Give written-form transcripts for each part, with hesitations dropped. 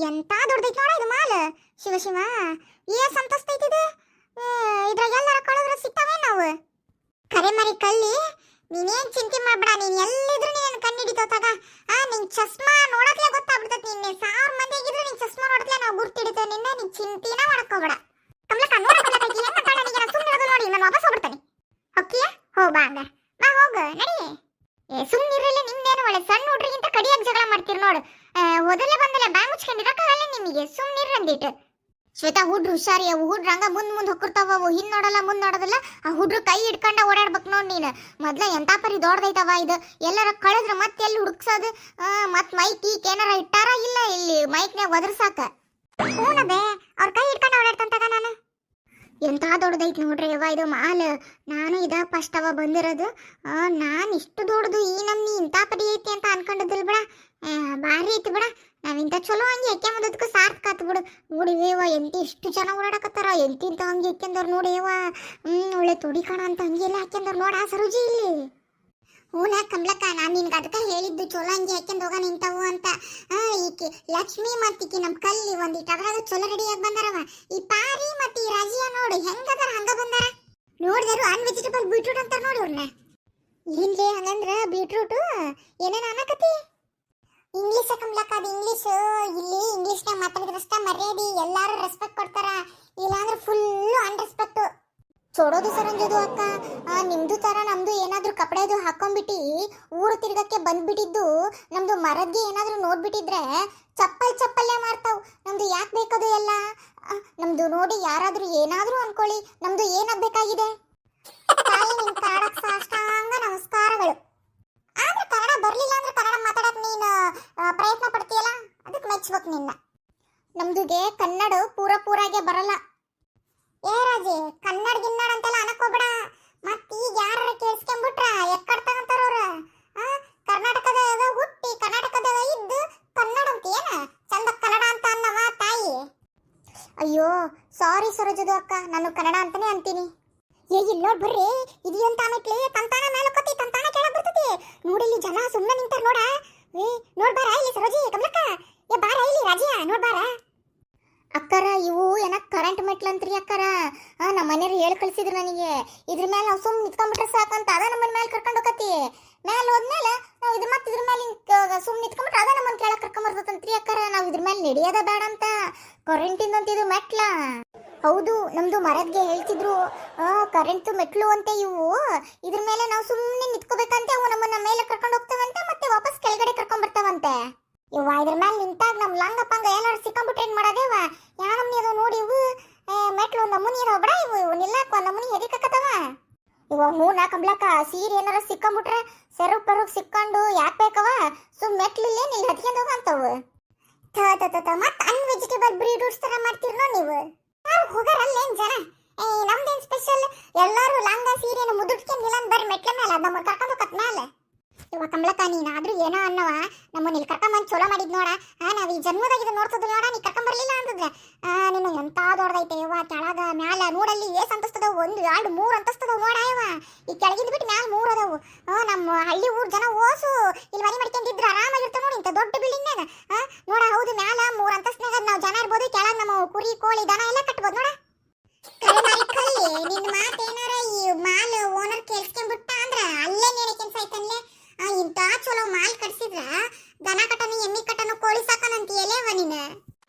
ಎಂತ ದೊಡ್ಡದೈತಿ ನೋಡ ಇದು ಮಾಲ್. ಶಿವ ಶಿವ, ಏಸ್ ಅಂತಸ್ತೈತಿದೆ. ಇದ್ರಾಗ ಎಲ್ಲಾರ ಕಳೆದ್ರೆ ಸಿಗ್ತಾವೆ ನಾವು. ಕರೆ ಮರಿ ಕಳ್ಳಿ, ನೀನೇನ್ ಚಿಂತೆ ಮಾಡ್ಬೇಡ. ನೀನ್ ಎಲ್ಲಿದ್ರು ನೀನ್ ಕಣ್ಣಿಡಿತಾಗ. ನಿನ್ ಚಸ್ಮಾ ನೋಡಕ್ಲೆ ಗೊತ್ತಾಗ್ಬಿಡ್ತೈತಿ. ನಿನ್ನೆ 1000 ಮಂದಿ ಆಗಿದ್ರು ನಿನ್ ಚಸ್ಮಾ ನೋಡಕ್ಲೆ ನಾವು ಗುರ್ತಿಡಿತೇವೆ ನಿನ್ನ. ನೀನ್ ಚಿಂತೆನ ಮಾಡಕೋಬೇಡ. ಕಮಲಕ್ಕ ನೋಡಕಲ್ಲಕಿ ಏನ್ ಮಾತಾಡ. ನೀನು ಸುಮ್ಮನೆ ಇರೋದು ನೋಡಿ, ನಾನು ವಾಪಸ್ ಹೋಗ್ಬಿಡ್ತೇನೆ. ಓಕೆ, ಹೋಗ್ ಬಾ ಹಂಗ. ಬಾ ಹೋಗ ನಡಿ. ಸುಮ್ಮನಿರಲ್ಲ. ನಿಮ್ದೇನು ಒಳ್ಳೆ ಸಣ್ಣ ಹುಡ್ರಿಗಿಂತ ಕಡಿಯಾಗಿ ಜಗಳ ಮಾಡ್ತೀರಿ ನೋಡು. ಹೋದಲ್ಲೇ ಬಂದಲ್ಲ ಬಾಯಿ ಮುಚ್ಕೊಂಡಿರಕ್ಕಾಗಲ್ಲ ನಿಮಗೆ. ಸುಮ್ಮನಿರ್ರಿ ಅಂದಿಟ್ಟು. ಶ್ವೇತಾ, ಹುಡ್ರು ಹುಷಾರಿ. ಅವು ಹುಡ್ರು ಹಂಗ ಮುಂದ್ ಹೋಗ್ತಿರ್ತಾವ. ಅವು ಹಿಂದ್ ನೋಡಲ್ಲ ಮುಂದ್ ನೋಡೋದಲ್ಲ. ಆ ಹುಡ್ರು ಕೈ ಹಿಡ್ಕೊಂಡ ಓಡಾಡ್ಬೇಕು ನೋಡ್ ನೀನು. ಮೊದ್ಲ ಎಂತ ಪರಿ ದೊಡ್ಡದೈತವ ಇದು. ಎಲ್ಲಾರ ಕಳೆದ್ರ ಮತ್ತೆ ಎಲ್ಲಿ ಹುಡುಕ್ಸೋದು. ಮತ್ ಮೈಕ್ ಈಕ್ ಏನಾರ ಇಟ್ಟಾರ ಇಲ್ಲ ಇಲ್ಲಿ ಮೈಕ್ನ್ಯಾಗ ಒದರ್ಸಾಕ. ಹೂನಬೇ, ಅವ್ರ ಕೈ ಹಿಡ್ಕೊಂಡ ಓಡಾಡ್ತಂತಾಗ ನಾನು. ಎಂತ ದೊಡ್ಡದೈತಿ ನೋಡ್ರಿ ಯವ್ವ ಇದು ಮಾಲ್. ನಾನು ಇದ ಫಸ್ಟ್ ಅವ ಬಂದಿರೋದು. ನಾನು ಇಷ್ಟು ದೊಡ್ಡದು ಈ ನಮ್ನಿ ಇಂಥ ಪರಿ ಐತಿ ಅಂತ ಅನ್ಕೊಂಡಿದ್ದಿಲ್ ಬಿಡ. ಭಾರಿ ಐತಿ ಬಿಡ. ನಾವಿಂತ ಚಲೋ ಹಂಗೆ ಎಕ್ಕೆ ಮುಂದಕ್ಕೂ ಸಾರ್ಥಕಾತ್ ಬಿಡು. ನೋಡಿವೇವ ಎಂತ ಇಷ್ಟು ಜನ ಓಡಾಡಕತ್ತಾರ. ಎಂತಿಂತ ಹಂಗೆ ಹಾಕ್ಯಂದವ್ರು ನೋಡಿವ. ಒಳ್ಳೆ ತುಡಿ ಕಾಣ ಅಂತ ಹಂಗೆ ಎಲ್ಲ ಹಾಕ್ಯಂದವ್ರು ನೋಡ ಸರೋಜಿ ಇಲ್ಲಿ. ಹೂನ ಕಮಲಕ್ಕ, ನಾನು ನಿನ್ಗೆ ಅದಕ್ಕೆ ಹೇಳಿದ್ದು ಚಲೋ ಅಂಗಿ ಹಾಕ್ಯಂಡ್ ಹೋಗ ನಿಂತವು ಅಂತ. ಈಕಿ ಲಕ್ಷ್ಮಿ ಮತ್ತಿಕಿ ನಮ್ಮ ಕಲ್ಲಿ ಒಂದಿಟ್ಟು ಅದ್ರಾಗ ಚಲೋ ರೆಡಿಯಾಗಿ ಬಂದಾರವ. ಈ ಪಾರಿ ಮತ್ತೆ ಈ ರಾಜಿಯ ನೋಡಿ ಹೆಂಗದಾರ ಹಂಗ ಬಂದಾರ. ನೋಡಿದ್ರು ಅನ್ವೆಜಿಟೇಬಲ್ ಬೀಟ್ರೂಟ್ ಅಂತಾರ ನೋಡಿ ಅವ್ರನ್ನ. ಏನ್ಲೇ ಹಂಗಂದ್ರ ಬೀಟ್ರೂಟ್ ಏನೇನ ಅನ್ನಕತಿ? ಇಂಗ್ಲೀಷ್ ಕಮಲಕ್ಕ, ಅದು ಇಂಗ್ಲೀಷ್. ಇಲ್ಲಿ ಇಂಗ್ಲೀಷ್ನಾಗ ಮಾತಾಡಿದ್ರಷ್ಟ ಮರ್ಯಾದಿ. ಎಲ್ಲಾರು ರೆಸ್ಪೆಕ್ಟ್ ಕೊಡ್ತಾರ. ಇಲ್ಲಾಂದ್ರೆ ಫುಲ್ಲು ಅನ್ರೆಸ್ಪೆಕ್ಟ್. ಚೋಡೋದು ಸರಂಜೋದು ಅಕ್ಕ. ನಿಮ್ದು ತರ ನಮ್ದು ಏನಾದ್ರೂ ಕಪಡೆದು ಹಾಕೊಂಡ್ಬಿಟ್ಟು ಊರು ತಿರ್ಗಕ್ಕೆ ಬಂದ್ಬಿಟ್ಟಿದ್ದು ನಮ್ದು ಮರದ್ಗೆ ಏನಾದ್ರೂ ನೋಡ್ಬಿಟ್ಟಿದ್ರೆ ಚಪ್ಪಲ್ಲೇ ಮಾಡ್ತಾವ್. ನಮ್ದು ಯಾಕೆ ಬೇಕದು ಎಲ್ಲ? ನಮ್ದು ನೋಡಿ ಯಾರಾದ್ರೂ ಏನಾದ್ರೂ ಅನ್ಕೊಳ್ಳಿ. ನಮ್ದು ಏನಾಗಬೇಕಾಗಿದೆ? ತಾಯಿ, ನಿನ್ ಕನ್ನಡಕ್ಕೆ ಸಾಷ್ಟಾಂಗ ನಮಸ್ಕಾರಗಳು. ಆದ್ರೆ ಕನ್ನಡ ಬರ್ಲಿಲ್ಲ ಅಂದ್ರೆ ಕನ್ನಡ ಮಾತಾಡಕ್ ನೀನು ಪ್ರಯತ್ನ ಪಡ್ತೀಯಲ್ಲ, ಅದಕ್ಕೆ ಮೆಚ್ಬೇಕು ನಿನ್ನ. ನಮ್ದುಗೆ ಕನ್ನಡ ಪೂರಾಗೆ ಬರಲ್ಲ. ಏ ರಾಜಿ, ಕನ್ನಡ ಗಿನ್ನಡ ಅಂತೆಲ್ಲ ಅನಕೋಬೇಡ. ಮತ್ ಈಗ ಯಾರ ಕೇಳಿಸ್ಕೊಂಡ್ಬಿಟ್ರ ಎಕ್ಕಡ್ ತಗಂತಾರ ಅವ್ರ. ಕರ್ನಾಟಕದಾಗ ಹುಟ್ಟಿ ಕರ್ನಾಟಕದಾಗ ಇದ್ದು ಕನ್ನಡ ಅಂತ ಏನ ಚಂದ ಕನ್ನಡ ಅಂತ ಅನ್ನವ ತಾಯಿ. ಅಯ್ಯೋ ಸಾರಿ ಸರೋಜದು ಅಕ್ಕ, ನಾನು ಕನ್ನಡ ಅಂತಾನೆ ಅಂತೀನಿ. ಇಲ್ಲಿ ನೋಡ್ ಬರ್ರಿ, ಇದು ಅಂತ ಆಮೇಲೆ ತಂತಾನ ಮೇಲಕ್ಕತಿ ತಂತಾನ ಕೆಳಗ್ ಬರ್ತತಿ. ನೋಡಿಲ್ಲಿ ಜನ ಸುಮ್ಮನೆ ನಿಂತಾರ ನೋಡ. ನೋಡ್ ಬಾರ ಇಲ್ಲಿ ಸರೋಜಿ, ಕಮಲಕ್ಕ, ಏ ಬಾರ ಇಲ್ಲಿ ರಾಜಿಯ, ನೋಡ್ ಬಾರ. ಅಕ್ಕರ ಇವು ಏನ ಕರೆಂಟ್ ಮೆಟ್ಲಂತ್ರಿ ಅಕ್ಕರ. ನಮ್ಮ ಮನೆಯವ್ರು ಹೇಳಿ ಕಳ್ಸಿದ್ರು ನನಗೆ. ಇದ್ರ ಮೇಲೆ ನಾವು ಸುಮ್ಮನೆ ನಿಂತ್ಕೊಂಡ್ಬಿಟ್ರೆ ಸಾಕಂತ ಅದ ನಮ್ಮನ್ನ ಮೇಲೆ ಕರ್ಕೊಂಡು ಹೋಗತಿ. ಮೇಲೆ ಹೋದ್ಮೇಲೆ ನಾವು ಇದ್ರ ಮತ್ತೆ ಇದ್ರ ಮೇಲೆ ಸುಮ್ಮನೆ ನಿಂತ್ಕೊಂಡ್ಬಿಟ್ರೆ ಅದ ನಮ್ಮನ್ನ ಕೆಳಗೆ ಕರ್ಕೊಂಬರ್ತಂತ್ರಿ ಅಕ್ಕರ. ನಾವು ಇದ್ರ ಮೇಲೆ ನಡೆಯೋದ ಬೇಡ ಅಂತ. ಕರೆಂಟಿಂದಂತ ಇದು ಮೆಟ್ಲ. ಹೌದು, ನಮ್ದು ಮರದ್ಗೆ ಹೇಳ್ತಿದ್ರು ಕರೆಂಟ್ ಮೆಟ್ಲು ಅಂತೆ ಇವು. ಇದ್ರ ಮೇಲೆ ನಾವು ಸುಮ್ಮನೆ ನಿಂತ್ಕೋಬೇಕಂತೆ. ಅವು ನಮ್ಮನ್ನ ಮೇಲೆ ಕರ್ಕೊಂಡು ಹೋಗ್ತಾವಂತೆ, ಮತ್ತೆ ವಾಪಸ್ ಕೆಳಗಡೆ ಕರ್ಕೊಂಡ್ ಬರ್ತಾವಂತೆ. ಇವ ಇದ್ರ ಮೇಲೆ ನಿಂತಾಗ ನಮ್ ಲಂಗ ಪಂಗ ಏನಾರು ಸಿಕ್ಕೊಂಡ್ಬಿಟ್ರೆ ಏನ್ ಮಾಡೋದೇವ? ಯಾ ನಮ್ನಿ ಅದು ನೋಡಿ ಇವು ಮೆಟ್ಲು ನಮೂನಿ ಇರೋ ಬಿಡ. ಇವು ನಿಲ್ಲಾಕ ನಮೂನಿ ಹೆದಿಕತ್ತವ ಇವ. ಹೂನ ಕಮಲಕ್ಕ, ಸೀರೆ ಏನಾರ ಸಿಕ್ಕೊಂಡ್ಬಿಟ್ರೆ ಸೆರಗ್ ಪೆರಗ್ ಸಿಕ್ಕೊಂಡು ಯಾಕೆ ಬೇಕವ? ಮೆಟ್ಲಿಲ್ಲೇ ನಿಲ್ ಹತ್ಕೊಂಡ್ ಹೋಗಂತವು. ಮತ್ ಅನ್ವೆಜಿಟೇಬಲ್ ಬ್ರೀಡ್ಸ್ ತರ ಮಾಡ್ತೀರ ನೀವು. ಯಾರು ಹೋಗಾರಲ್ಲೇನ್ ಜನ? ನಮ್ದೇನ್ ಸ್ಪೆಷಲ್? ಎಲ್ಲಾರು ಲಂಗ ಸೀರೆನ ಮುದುಡ್ಕೊಂಡಿಲ್ಲ ಬರ್ರಿ ಮೆಟ್ಲ ಮೇಲೆ ನಮ್ಮ ಕರ್ಕೊಂಡು ಹೋಗತ್ ಮೇಲೆ. ಇವ ಕಮಲಕ್ಕ, ನೀನಾದ್ರೂ ಏನೋ ಅನ್ನವ ನಮ್ಮನ್ನ ಇಲ್ಲಿ ಕರ್ಕೊಂಬಂದು ಚಲೋ ಮಾಡಿದ್ ನೋಡ. ನಾವ್ ಈ ಜನ್ಮದಾಗ ಇದು ನೋಡ್ತದ ನೋಡ. ನೀ ಕರ್ಕೊಂಬರ್ಲಿಲ್ಲ ಅಂತಿದ್ರೆ ನೀನು ಎಂತ ದೊಡ್ಡದೈತೆ ಇವ. ಕೆಳಗ ಮ್ಯಾಲ ನೋಡಲ್ಲಿ ಏಸ್ ಅಂತಸ್ತದವು? 1 2 3 ಅಂತಸ್ತದವು ನೋಡ ಇವ. ಈ ಕೆಳಗಿಂದ ಬಿಟ್ಟು ಮ್ಯಾಲ 3 ಅದಾವು. ನಮ್ಮ ಹಳ್ಳಿ ಊರ್ ಜನ ಓಸು ಇಲ್ಲಿ ಮನೆ ಮಾಡ್ಕೊಂಡಿದ್ರು ಆರಾಮಾಗಿರ್ತಾವ ನೋಡಿ ಇಂತ ದೊಡ್ಡ ಬಿಲ್ಡಿಂಗ್ನಾಗ. ನೋಡ, ಹೌದು, ಮ್ಯಾಲ 3 ಅಂತಸ್ನಾಗ ನಾವು ಜನ ಇರ್ಬೋದು, ಕೆಳಗ ನಮ್ಮ ಕುರಿ ಕೋಳಿ ದನ ಎಲ್ಲ ಕಟ್ಬೋದು ನೋಡ. ನಿನ್ನ ಮಾತೇನಾರ ಈ ಮಾಲ್ ಓನರ್ ಕೇಳಿಸ್ಕೊಂಡ್ಬಿಟ್ಟ ಅಂದ್ರ ಅಲ್ಲೇ ನೇನೆ ಕೆಲ್ಸ ಆಯ್ತನ್ಲೆ. ಇಂತ ಚಲೋ ಮಾಲ್ ಕಟ್ಸಿದ್ರ ದನ ಕಟನು ಎಮ್ಮಿ ಕಟನು ಕೋಳಿ ಸಾಕನಂತ ಎಲೇವ ನೀನ.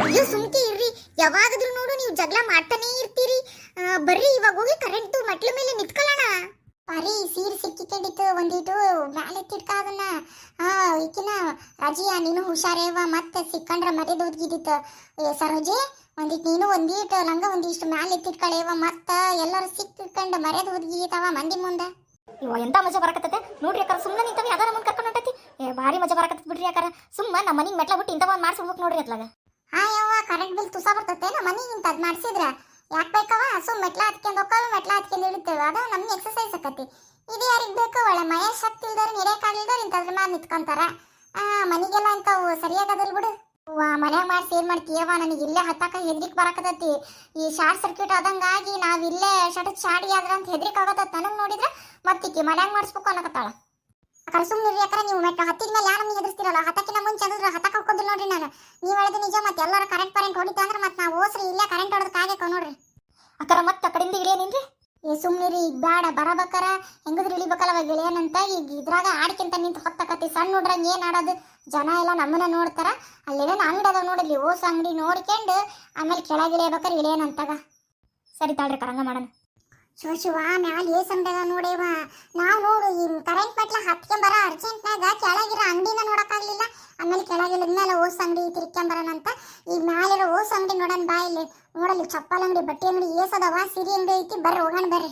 ಅಯ್ಯೋ ಸುಮ್ಕೆ ಇರ್ರಿ. ಯಾವಾಗಾದ್ರೂ ನೋಡು ನೀವು ಜಗಳ ಮಾಡ್ತಾನೆ ಇರ್ತೀರಿ. ಬರ್ರಿ ಇವಾಗ ಹೋಗಿ ಕರೆಂಟ್ ಮೆಟ್ಲ ಮೇಲೆ ನಿಂತ್ಕೊಳ್ಳೋಣ. ಬರೀ ಸೀರೆ ಸಿಕ್ಕಿಕೊಂಡಿತ್ತು ಒಂದಿಟ್ಟು ಮ್ಯಾಲೆ ತಿಡ್ಕ ಅದನ್ನ. ಈಕಿನ ರಾಜಿಯ ನೀನು ಹುಷಾರೇವ, ಮತ್ತೆ ಸಿಕ್ಕಂಡ್ರ ಮರ್ಯಾದೆ ಒದ್ಗಿದಿತ್ತು. ಸರೋಜೆ, ಒಂದಿಟ್ಟು ನೀನು ಒಂದಿಟ್ಟು ಲಂಗ ಒಂದಿಷ್ಟು ಮ್ಯಾಲೆ ಎತ್ತಿಟ್ಕಳೇವ. ಮತ್ತ ಎಲ್ಲರೂ ಸಿಕ್ಕಿಕೊಂಡ ಮರ್ಯಾದೆ ಒದ್ಗಿತಾವ ಮಂದಿ ಮುಂದೆ. ಇವ ಎಂತ ಮಜಾ ಬರಕತ್ತತೆ ನೋಡ್ರಿ ಅಕ್ಕಾರ. ಸುಮ್ಮನೆ ನಿಂತವಿ ಅದ ನಮ್ಮನ್ನ ಕರ್ಕೊಂಡು ಹೊಂಟತಿ. ಭಾರಿ ಮಜಾ ಬರಕತ್ತ ಬಿಡ್ರಿ ಅಕ್ಕಾರ. ಸುಮ್ಮ ನಮ್ಮ ಮನಿಗೆ ಮೆಟ್ಲ ಬಿಟ್ಟು ಇಂಥವ ಒಂದು ಮಾಡ್ಸ್ಬಿಡ್ಬೇಕು ನೋಡ್ರಿ ಅತ್ಲಾಗ. ಯವ್ವ, ಕರೆಂಟ್ ಬಿಲ್ ತುಸ ಬರ್ತತೆ. ನಮ್ಮ ಮನಿಗೆ ಇಂತ ಅದ್ ಮಾಡ್ಸಿದ್ರ ಯಾಕೆ ಬೇಕವ? ಸುಮ್ ಮೆಟ್ಲ ಹತ್ಕೊಂಡು ಹೋಗ್ಕವ, ಮೆಟ್ಲ ಹತ್ಕೊಂಡು ಇಳಿತೇವೆ. ಅದು ನಮ್ಗೆ ಎಕ್ಸರ್ಸೈಸ್ ಆಕತಿ. ಇದು ಯಾರಿಗೆ ಬೇಕು? ಒಳ್ಳೆ ಮಯ ಶಕ್ತಿ ಇಲ್ದವ್ರು ನಡೆಯಕ್ಕಾಗಿಲ್ದವ್ರು ಇಂಥದ್ರ ಮ್ಯಾಲ ನಿಂತ್ಕೊಂತಾರ. ಮನಿಗೆಲ್ಲ ಇಂಥವು ಸರಿಯಾಗದಲ್ ಬಿಡು. ಮನ್ಯಾಗ ಮಾಡಿಸಿ ಏನ್ ಮಾಡ್ತೀಯವ್ವ? ನನಗೆ ಇಲ್ಲೇ ಹತ್ತಾಕ ಹೆದ್ರಿಕ್ ಬರಕತ್ತೈತಿ. ಈ ಶಾರ್ಟ್ ಸರ್ಕ್ಯೂಟ್ ಆದಂಗಾಗಿ ನಾವ್ ಇಲ್ಲೇ ಶಾಡಿ ಆದ್ರ ಅಂತ ಹೆದ್ರಿಕ್ ಆಗತ್ತ. ನನಗ್ ನೋಡಿದ್ರೆ ಮತ್ತಿಕ್ಕಿ ಮನ್ಯಾಗ ಮಾಡಿಸ್ಬೇಕು ಅನ್ನಕತ್ತಾಳ. ಅಕ್ಕ ಸುಮ್ಮನೆ ಯಾಕಂದ್ರೆ ನೀವು ಮೆಟ್ಟ ಹತ್ತಿದ ಮೇಲೆ ಯಾರು ಹೆದರ್ಸ್ತಿರಲ್ಲ, ಹತ್ತಕ್ಕಿಂತ ಮುಂಚೆ ಅಂದ್ರೆ ಹತ್ತಕ್ಕೆ ಹೋಗೋದಿಲ್ಲ ನೋಡ್ರಿ ನಾನು. ನೀವು ಹೇಳೋದು ನಿಜ. ಮತ್ತೆ ಎಲ್ಲರೂ ಕರೆಂಟ್ ಹೊಡಿತಾ ಅಂದ್ರೆ ಮತ್ತೆ ನಾವು ಓಸ್ರಿ ಇಲ್ಲೇ ಕರೆಂಟ್ ಹೊಡೆದು ಕಾಗಕ್ಕೆ ನೋಡ್ರಿ. ಅಕ್ಕರ ಮತ್ತೆ ಆ ಕಡೆಯಿಂದ ಇಳಿಯೇನೇನ್ರಿ? ಏ ಸುಮ್ಮನಿರಿ, ಈಗ ಬೇಡ, ಬರಬೇಕಾರ ಹೆಂಗದ್ರು ಇಳಿಬೇಕಲ್ಲ ಅವಾಗ ಇಳಿಯನಂತ. ಈಗ ಇದ್ರಾಗ ಆಡ್ಕಿಂತ ನಿಂತು ಹೊತ್ತಕತ್ತಿ. ಸಣ್ಣ ನೋಡ್ರಂಗೆ ಏನು ಆಡೋದು, ಜನ ಎಲ್ಲ ನಮ್ಮನ್ನ ನೋಡ್ತಾರ. ಅಲ್ಲೇನೇನು ಅಂಗಡಿ ಅದಾವ ನೋಡಿದ್ಲಿ, ಓಸ್ ಅಂಗಡಿ ನೋಡ್ಕೊಂಡು ಆಮೇಲೆ ಕೆಳಗೆ ಇಳಿಯಬೇಕಾರೆ ಇಳಿಯನಂತಾಗ. ಸರಿ ತಾಳ್ರಿ ಕರಂಗ ಮಾಡೋಣ. ಶಿವ ಮ್ಯಾಲ ಏಸ್ ಅಂಗಡಿಯಾಗ ನೋಡೇವ ನಾವು. ನೋಡು ಈ ಕರೆಂಟ್ ಮೆಟ್ಲ ಹತ್ಕೊಂಬರ ಅರ್ಜೆಂಟ್ನಾಗ ಕೆಳಗಿರೋ ಅಂಗಡಿನ ನೋಡೋಕ್ಕಾಗಲಿಲ್ಲ. ಆಮೇಲೆ ಕೆಳಗಿಳಿದ್ಮೇಲೆ ಓಸ್ ಅಂಗಡಿ ತಿರ್ಕೊಂಬರೋಣಂತ. ಈಗ ಮ್ಯಾಲಿರೋ ಓಸ್ ಅಂಗಡಿ ನೋಡೋಣ ಬಾ. ಇಲ್ಲಿ ನೋಡಲಿ ಚಪ್ಪಲ್ ಅಂಗಡಿ, ಬಟ್ಟೆ ಅಂಗಡಿ ಏಸ್ ಅದಾವ, ಸೀರೆ ಅಂಗಡಿ ಐತಿ. ಬರ್ರಿ ಹೋಗೋಣ ಬರ್ರಿ.